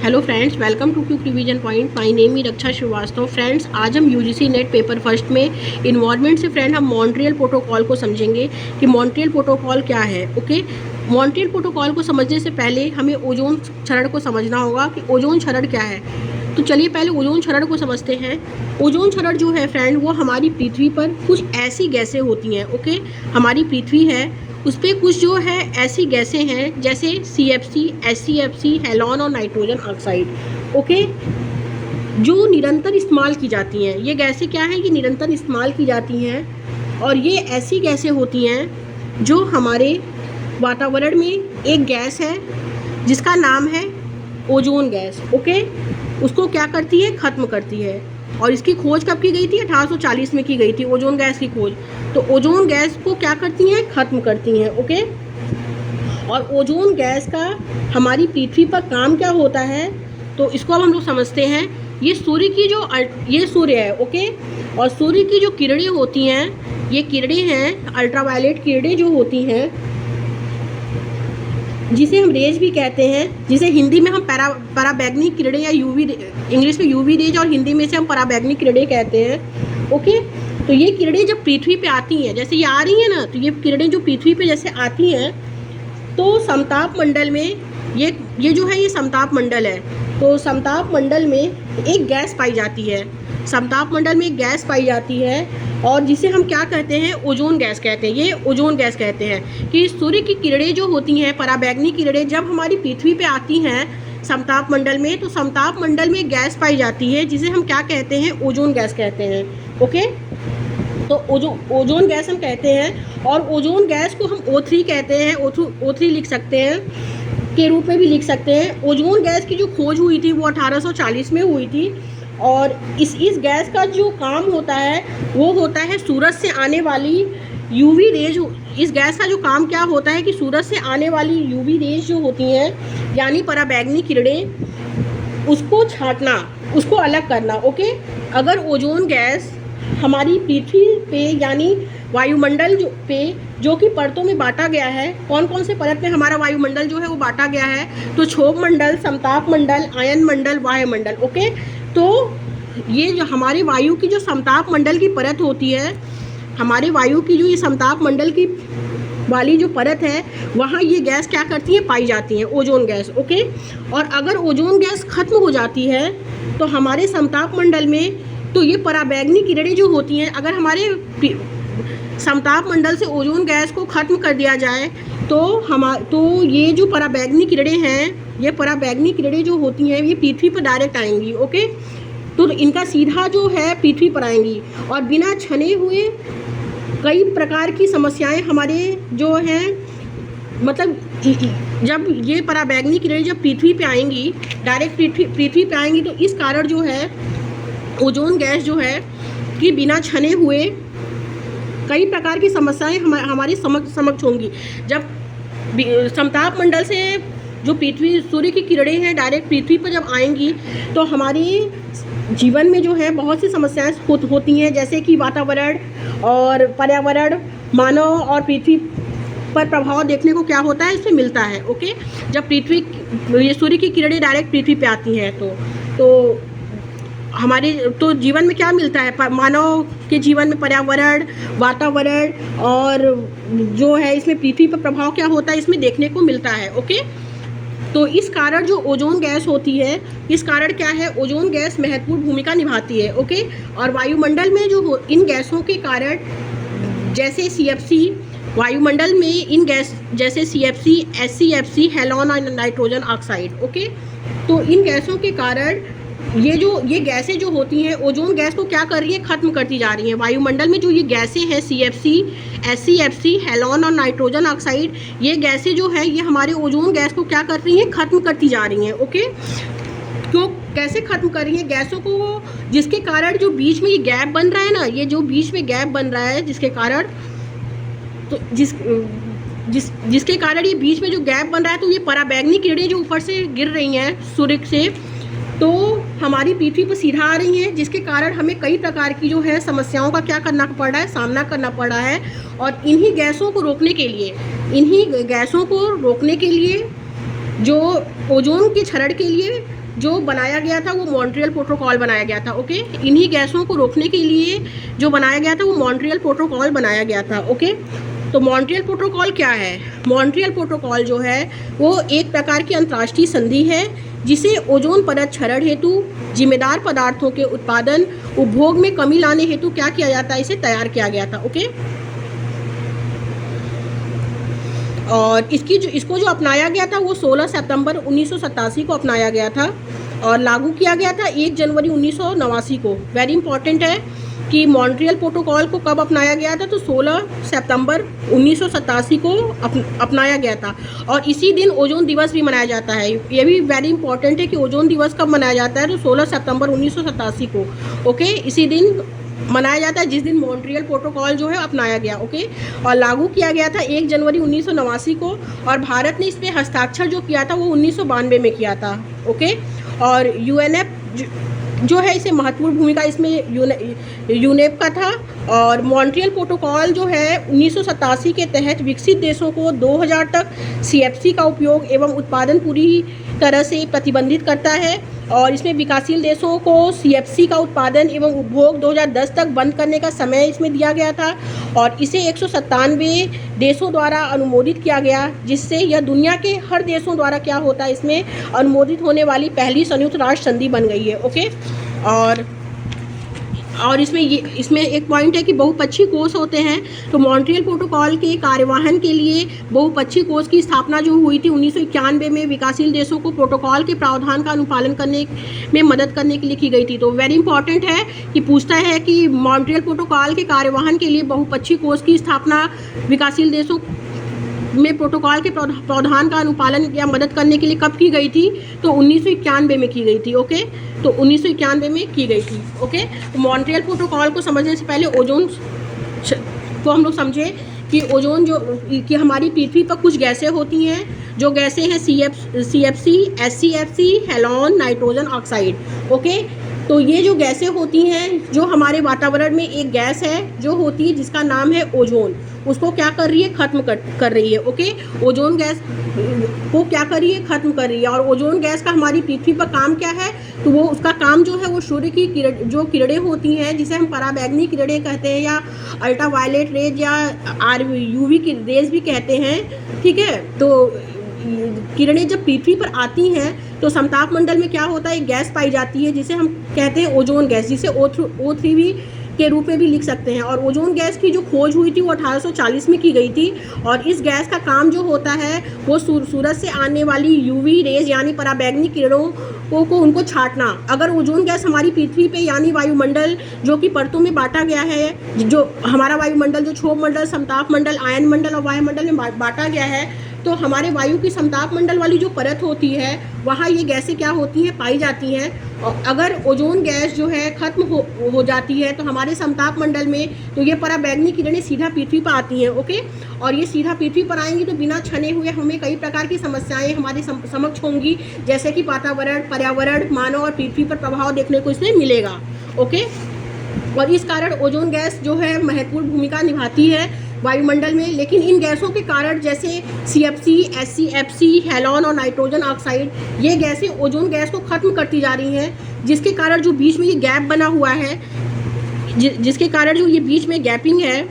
Hello friends, welcome to quick revision point. My name is Raksha Shrivastava. Friends, आज हम UGC NET paper first में environment से friend हम Montreal Protocol को समझेंगे कि मॉन्ट्रियल प्रोटोकॉल क्या है। ओके, मॉन्ट्रियल प्रोटोकॉल को समझने से पहले हमें ओजोन क्षरण को समझना होगा कि ओजोन क्षरण क्या है। तो चलिए पहले ओजोन क्षरण को समझते हैं। ओजोन क्षरण जो है फ्रेंड, वो हमारी पृथ्वी पर कुछ ऐसी गैसें होती हैं। ओके, हमारी पृथ्वी है, उस पर कुछ जो है ऐसी गैसें हैं जैसे CFC, SCFC, हेलॉन और नाइट्रोजन ऑक्साइड। ओके, जो निरंतर इस्तेमाल की जाती हैं। ये गैसें क्या हैं? ये निरंतर इस्तेमाल की जाती हैं और ये ऐसी गैसें होती हैं जो हमारे वातावरण में एक गैस है जिसका नाम है ओजोन गैस। ओके, उसको क्या करती है? ख़त्म करती है। और इसकी खोज कब की गई थी? 1840 में की गई थी ओजोन गैस की खोज। तो ओजोन गैस को क्या करती हैं? ख़त्म करती हैं। ओके, और ओजोन गैस का हमारी पृथ्वी पर काम क्या होता है, तो इसको अब हम लोग समझते हैं। ये सूर्य की जो ये सूर्य है। ओके, और सूर्य की जो किरणें होती हैं, ये किरणें हैं अल्ट्रावायलेट किरणें जो होती हैं, जिसे हम रेज भी कहते हैं, जिसे हिंदी में हम पराबैंगनी किरणें या यूवी, इंग्लिश में यूवी रेज और हिंदी में से हम पराबैंगनी किरणें कहते हैं। ओके, तो ये किरणें जब पृथ्वी पे आती हैं, जैसे ये आ रही हैं ना, तो ये किरणें जो पृथ्वी पे जैसे आती हैं, तो समताप मंडल में ये जो है ये समताप मंडल है। तो समताप मंडल में एक गैस पाई जाती है। समताप मंडल में एक गैस पाई जाती है और जिसे हम क्या कहते हैं? ओजोन गैस कहते हैं। ये ओजोन गैस कहते हैं कि सूर्य की किरणें जो होती हैं, पराबैंगनी किरणें, जब हमारी पृथ्वी पे आती हैं समताप मंडल में, तो समताप मंडल में गैस पाई जाती है जिसे हम क्या कहते हैं? ओजोन गैस कहते हैं। ओके, तो ओजोन गैस हम कहते हैं और ओजोन गैस को हम O3 कहते हैं। O3 लिख सकते हैं, के रूप में भी लिख सकते हैं। ओजोन गैस की जो खोज हुई थी वो 1840 में हुई थी और इस गैस का जो काम होता है वो होता है सूरज से आने वाली यूवी रेज। इस गैस का जो काम क्या होता है कि सूरज से आने वाली यूवी रेज जो होती हैं, यानी पराबैंगनी किरणें, उसको छांटना, उसको अलग करना। ओके, अगर ओजोन गैस हमारी पृथ्वी पे यानी वायुमंडल जो कि परतों में बांटा गया है, कौन कौन से परत में हमारा वायुमंडल जो है वो बांटा गया है, तो क्षोभ मंडल, समताप मंडल, आयन मंडल, वायुमंडल। ओके, तो ये जो हमारे वायु की जो समताप मंडल की परत होती है, हमारे वायु की जो ये समताप मंडल की वाली जो परत है, वहाँ ये गैस क्या करती है? पाई जाती है, ओजोन गैस। ओके, और अगर ओजोन गैस खत्म हो जाती है तो हमारे समताप मंडल में, तो ये पराबैंगनी किरणें जो होती हैं, अगर हमारे समताप मंडल से ओजोन गैस को ख़त्म कर दिया जाए तो ये जो पराबैंगनी किरणें हैं, ये पराबैंगनी किरणें जो होती हैं, ये पृथ्वी पर डायरेक्ट आएंगी। ओके, तो इनका सीधा जो है पृथ्वी पर आएंगी और बिना छने हुए कई प्रकार की समस्याएं हमारे जो हैं, मतलब जब ये पराबैंगनी किरणें जब पृथ्वी पे आएंगी, डायरेक्ट पृथ्वी पे आएंगी, तो इस कारण जो है ओजोन गैस जो है कि बिना छने हुए कई प्रकार की समस्याएं हमारी समक्ष होंगी। जब समताप मंडल से जो सूर्य की किरणें हैं डायरेक्ट पृथ्वी पर जब आएंगी, तो हमारी जीवन में जो है बहुत सी समस्याएं होती हैं, जैसे कि वातावरण और पर्यावरण, मानव और पृथ्वी पर प्रभाव देखने को क्या होता है? इससे मिलता है। ओके, जब ये सूर्य की किरणें डायरेक्ट पृथ्वी पे आती हैं तो हमारे तो जीवन में क्या मिलता है? मानव के जीवन में पर्यावरण, वातावरण और जो है इसमें पृथ्वी पर प्रभाव क्या होता है, इसमें देखने को मिलता है। ओके, तो इस कारण जो ओजोन गैस होती है, इस कारण क्या है? ओजोन गैस महत्वपूर्ण भूमिका निभाती है। ओके, और वायुमंडल में जो इन गैसों के कारण, जैसे CFC, वायुमंडल में इन गैस जैसे CFC, SCFC, हेलॉन और नाइट्रोजन ऑक्साइड। ओके, तो इन गैसों के कारण ये गैसें जो होती हैं, ओजोन गैस को क्या कर रही हैं? ख़त्म करती जा रही हैं। वायुमंडल में जो ये गैसें हैं CFC, SCFC, हेलॉन और नाइट्रोजन ऑक्साइड, ये गैसें जो है ये हमारे ओजोन गैस को क्या कर रही हैं? ख़त्म करती जा रही हैं। ओके, क्यों, कैसे ख़त्म कर रही हैं गैसों को? जिसके कारण जो बीच में ये गैप बन रहा है ना, ये जो बीच में गैप बन रहा है, जिसके कारण, तो जिसके कारण ये बीच में जो गैप बन रहा है, तो ये पराबैंगनी किरणें जो ऊपर से गिर रही हैं सूर्य से, तो हमारी पृथ्वी पर सीधा आ रही हैं, जिसके कारण हमें कई प्रकार की जो है समस्याओं का क्या करना पड़ रहा है? सामना करना पड़ रहा है। और इन्हीं गैसों को रोकने के लिए जो ओजोन के क्षरण के लिए जो बनाया गया था वो मॉन्ट्रियल प्रोटोकॉल बनाया गया था। ओके, इन्हीं गैसों को रोकने के लिए जो बनाया गया था वो मॉन्ट्रियल प्रोटोकॉल बनाया गया था। ओके, तो मॉन्ट्रियल प्रोटोकॉल क्या है? मॉन्ट्रियल प्रोटोकॉल जो है वो एक प्रकार की अंतर्राष्ट्रीय संधि है जिसे ओजोन परत क्षरण हेतु जिम्मेदार पदार्थों के उत्पादन उपभोग में कमी लाने हेतु क्या किया जाता है, इसे तैयार किया गया था। ओके, और इसको जो अपनाया गया था वो 16 सितंबर 1987 को अपनाया गया था और लागू किया गया था 1 जनवरी 1989 को। वेरी इंपॉर्टेंट है कि मॉन्ट्रियल प्रोटोकॉल को कब अपनाया गया था, तो 16 सितंबर 1987 को अपनाया गया था और इसी दिन ओजोन दिवस भी मनाया जाता है। ये भी वेरी इंपॉर्टेंट है कि ओजोन दिवस कब मनाया जाता है, तो 16 सितंबर 1987 को। ओके, इसी दिन मनाया जाता है जिस दिन मॉन्ट्रियल प्रोटोकॉल जो है अपनाया गया। ओके, और लागू किया गया था 1 जनवरी 1989 को और भारत ने इस पर हस्ताक्षर जो किया था वो 1992 में किया था। ओके, और यूएनएप जो है इसे महत्वपूर्ण भूमिका इसमें यूनेप का था और मॉन्ट्रियल प्रोटोकॉल जो है 1987 के तहत विकसित देशों को 2000 तक सीएफसी का उपयोग एवं उत्पादन पूरी तरह से प्रतिबंधित करता है और इसमें विकासशील देशों को सीएफसी का उत्पादन एवं उपभोग 2010 तक बंद करने का समय इसमें दिया गया था और इसे 197 देशों द्वारा अनुमोदित किया गया, जिससे यह दुनिया के हर देशों द्वारा क्या होता है इसमें अनुमोदित होने वाली पहली संयुक्त राष्ट्र संधि बन गई है। ओके, और इसमें एक पॉइंट है कि बहुपक्षीय कोष होते हैं, तो मॉन्ट्रियल प्रोटोकॉल के कार्यवाहन के लिए बहुपक्षीय कोष की स्थापना जो हुई थी 1991 में विकासशील देशों को प्रोटोकॉल के प्रावधान का अनुपालन करने में मदद करने के लिए की गई थी। तो वेरी इंपॉर्टेंट है कि पूछता है कि मॉन्ट्रियल प्रोटोकॉल के कार्यवाहन के लिए बहुपक्षीय कोष की स्थापना विकासशील देशों में प्रोटोकॉल के प्रावधान का अनुपालन या मदद करने के लिए कब की गई थी, तो 1991 में की गई थी। ओके, तो 1991 में की गई थी। ओके, तो मॉन्ट्रियल प्रोटोकॉल को समझने से पहले ओजोन को हम लोग समझे कि ओजोन कि हमारी पृथ्वी पर कुछ गैसें होती हैं, जो गैसें हैं CFC, SCFC, halon, nitrogen oxide. Okay, तो ये जो गैसें होती हैं, जो हमारे वातावरण में एक गैस है जो होती है जिसका नाम है ओजोन, उसको क्या कर रही है, खत्म कर रही है। ओके, ओजोन गैस को क्या कर रही है, खत्म कर रही है। और ओजोन गैस का हमारी पृथ्वी पर काम क्या है, तो वो उसका काम जो है वो सूर्य की जो किरणें होती हैं जिसे हम पराबैंगनी किरणें कहते हैं या अल्ट्रावायलेट रेज या UV की रेज भी कहते हैं। ठीक है, तो किरणें जब पृथ्वी पर आती हैं तो समताप मंडल में क्या होता है, एक गैस पाई जाती है जिसे हम कहते हैं ओजोन गैस, जिसे O3 भी के रूप में भी लिख सकते हैं। और ओजोन गैस की जो खोज हुई थी वो 1840 में की गई थी और इस गैस का काम जो होता है वो सूरज से आने वाली UV रेज यानी पराबैंगनी किरणों को उनको छांटना। अगर ओजोन गैस हमारी पृथ्वी पे यानी वायुमंडल जो कि परतों में बांटा गया है, जो हमारा वायुमंडल जो क्षोभ मंडल, समताप मंडल, आयन मंडल और वायुमंडल में बांटा गया है, तो हमारे वायु की समताप मंडल वाली जो परत होती है वहाँ ये गैसें क्या होती हैं, पाई जाती हैं। और अगर ओजोन गैस जो है खत्म हो जाती है तो हमारे समताप मंडल में तो ये पराबैंगनी किरणें सीधा पृथ्वी पर आती हैं। ओके, और ये सीधा पृथ्वी पर आएंगी तो बिना छने हुए हमें कई प्रकार की समस्याएं हमारे समक्ष होंगी, जैसे कि पर्यावरण, मानव और पृथ्वी पर प्रभाव देखने को इसमें मिलेगा। ओके, और इस कारण ओजोन गैस जो है महत्वपूर्ण भूमिका निभाती है वायुमंडल में। लेकिन इन गैसों के कारण जैसे CFC, SCFC, हेलोन और नाइट्रोजन ऑक्साइड, ये गैसें ओजोन गैस को खत्म करती जा रही हैं, जिसके कारण जो बीच में ये गैप बना हुआ है, जिसके कारण जो ये बीच में गैपिंग है,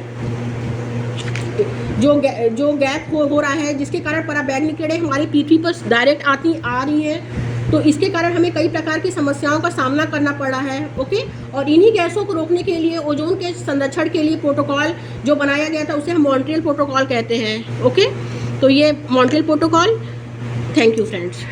जो गैप हो रहा है, जिसके कारण पराबैंगनी किरणें हमारी पृथ्वी पर डायरेक्ट आ रही हैं, तो इसके कारण हमें कई प्रकार की समस्याओं का सामना करना पड़ रहा है। ओके, और इन्हीं गैसों को रोकने के लिए ओजोन के संरक्षण के लिए प्रोटोकॉल जो बनाया गया था उसे हम मॉन्ट्रियल प्रोटोकॉल कहते हैं। ओके, तो ये Montreal protocol. Thank you friends.